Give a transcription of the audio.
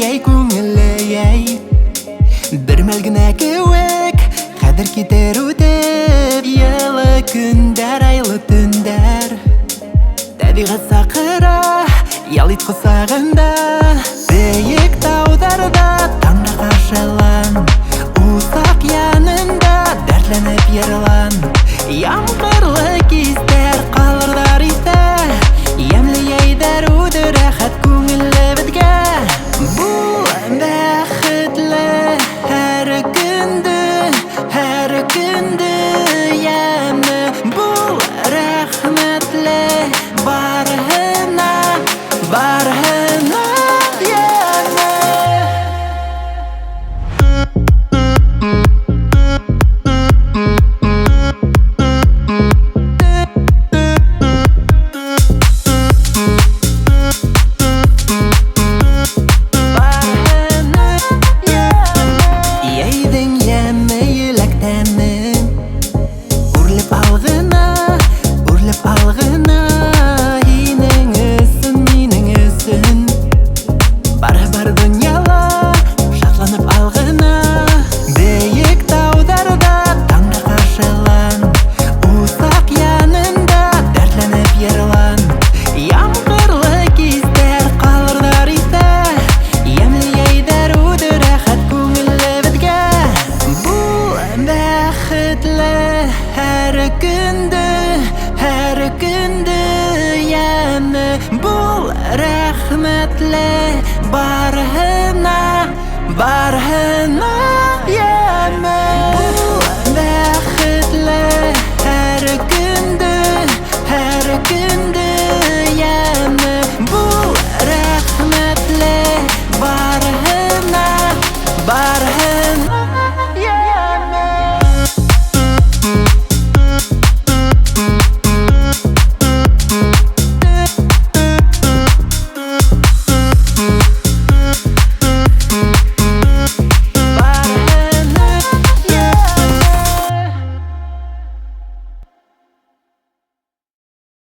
ей көңілі ей. Бір мәлгіна кеуек қадір кетер өтіп, елі күндер, айлы түндер. Табиғат сақыра, ялит құсағында, биік таударда таңда қашылан, ұсақ янында дәртленіп ерлан. Ямғырлы кездер қалырдар исә, емлі ейдер өді рәхәт көңілі бітке. Бұл бәхетлі әр күнді емі, бұл рәхметлі барғына емі. Әр күнді емі, бұл рәхметлі барғына емі.